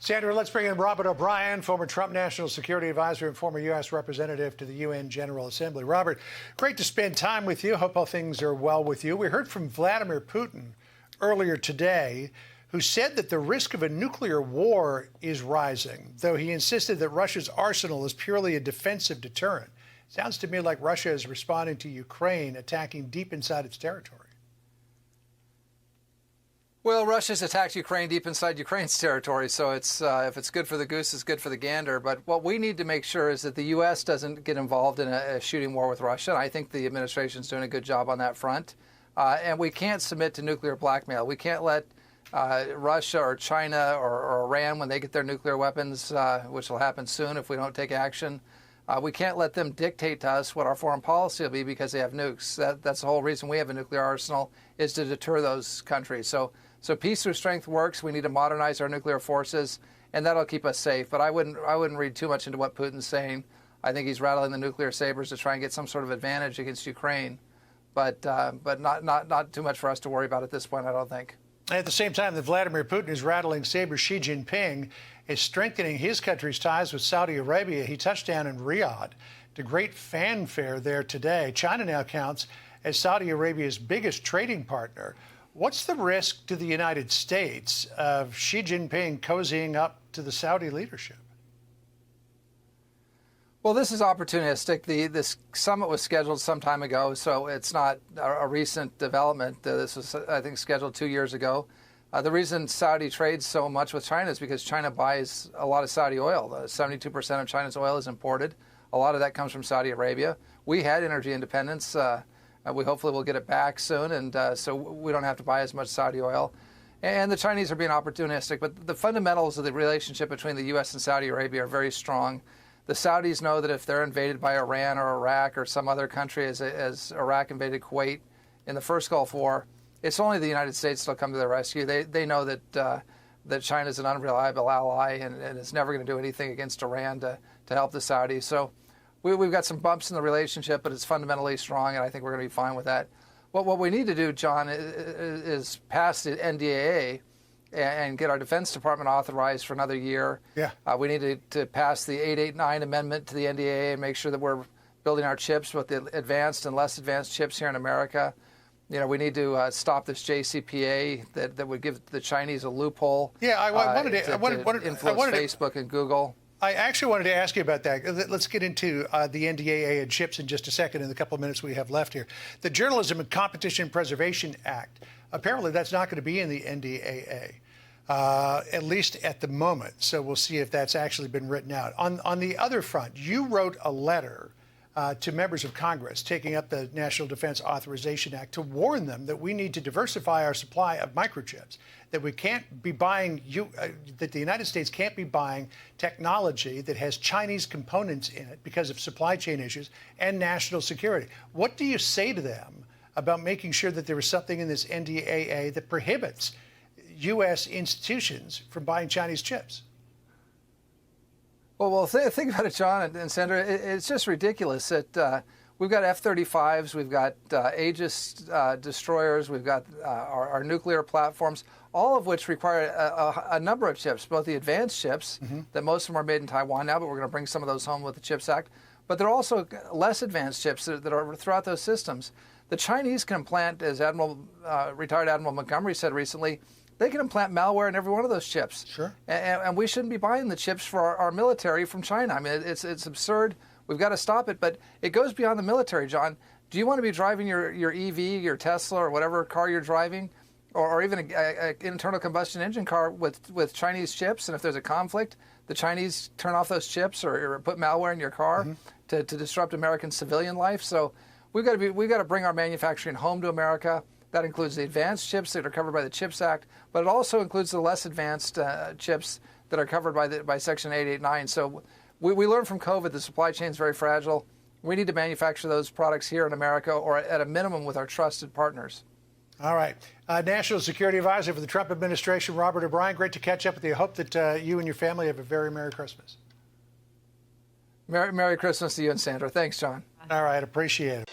Sandra, let's bring in Robert O'Brien, former Trump National Security Advisor and former U.S. Representative to the UN General Assembly. Robert, great to spend time with you. Hope all things are well with you. We heard from Vladimir Putin earlier today, who said that the risk of a nuclear war is rising, though he insisted that Russia's arsenal is purely a defensive deterrent. Sounds to me like Russia is responding to Ukraine attacking deep inside its territory. Well, Russia's attacked Ukraine deep inside Ukraine's territory, so it's if it's good for the goose, it's good for the gander. But what we need to make sure is that the U.S. doesn't get involved in a shooting war with Russia. And I think the administration's doing a good job on that front. And we can't submit to nuclear blackmail. We can't let Russia or China or Iran, when they get their nuclear weapons, which will happen soon if we don't take action, we can't let them dictate to us what our foreign policy will be because they have nukes. That's the whole reason we have a nuclear arsenal, is to deter those countries. So peace through strength works. We need to modernize our nuclear forces, and that'll keep us safe. But I wouldn't read too much into what Putin's saying. I think he's rattling the nuclear sabers to try and get some sort of advantage against Ukraine, but not too much for us to worry about at this point, I don't think. At the same time that Vladimir Putin is rattling sabers, Xi Jinping is strengthening his country's ties with Saudi Arabia. He touched down in Riyadh to great fanfare there today. China now counts as Saudi Arabia's biggest trading partner. What's the risk to the United States of Xi Jinping cozying up to the Saudi leadership? Well, this is opportunistic. This summit was scheduled some time ago, so it's not a recent development. This was, I think, scheduled 2 years ago. The reason Saudi trades so much with China is because China buys a lot of Saudi oil. 72% of China's oil is imported. A lot of that comes from Saudi Arabia. We had energy independence. We hopefully will get it back soon, and so we don't have to buy as much Saudi oil. And the Chinese are being opportunistic, but the fundamentals of the relationship between the U.S. and Saudi Arabia are very strong. The Saudis know that if they're invaded by Iran or Iraq or some other country, as Iraq invaded Kuwait in the first Gulf War, it's only the United States that'll come to their rescue. They know that China's an unreliable ally and is never going to do anything against Iran to help the Saudis. So we've got some bumps in the relationship, but it's fundamentally strong, and I think we're going to be fine with that. What we need to do, John, is pass the NDAA and get our Defense Department authorized for another year. Yeah. We need to pass the 889 amendment to the NDAA and make sure that we're building our chips with the advanced and less advanced chips here in America. You know, we need to stop this JCPA that would give the Chinese a loophole. Yeah, I wanted to influence Facebook and Google. I actually wanted to ask you about that. Let's get into the NDAA and chips in just a second in the couple of minutes we have left here. The Journalism and Competition Preservation Act, apparently that's not going to be in the NDAA, at least at the moment. So we'll see if that's actually been written out. On the other front, you wrote a letter to members of Congress taking up the National Defense Authorization Act to warn them that we need to diversify our supply of microchips, that we can't be buying, that the United States can't be buying technology that has Chinese components in it because of supply chain issues and national security. What do you say to them about making sure that there is something in this NDAA that prohibits U.S. institutions from buying Chinese chips? Well, think about it, John and Sandra. It's just ridiculous that we've got F-35s, we've got Aegis destroyers, we've got our nuclear platforms, all of which require a number of chips, both the advanced chips, that most of them are made in Taiwan now, but we're going to bring some of those home with the CHIPS Act. But there are also less advanced chips that are throughout those systems. The Chinese can implant, as retired Admiral Montgomery said recently, they can implant malware in every one of those chips. Sure. And we shouldn't be buying the chips for our military from China. I mean, it's absurd. We've got to stop it. But it goes beyond the military, John. Do you want to be driving your EV, your Tesla, or whatever car you're driving, or even an internal combustion engine car with Chinese chips? And if there's a conflict, the Chinese turn off those chips or put malware in your car to disrupt American civilian life. So we've got to bring our manufacturing home to America. That includes the advanced chips that are covered by the CHIPS Act, but it also includes the less advanced chips that are covered by Section 889. So we learned from COVID the supply chain is very fragile. We need to manufacture those products here in America, or at a minimum with our trusted partners. All right. National Security Advisor for the Trump administration, Robert O'Brien, great to catch up with you. I hope that you and your family have a very Merry Christmas. Merry Christmas to you and Sandra. Thanks, John. All right. Appreciate it.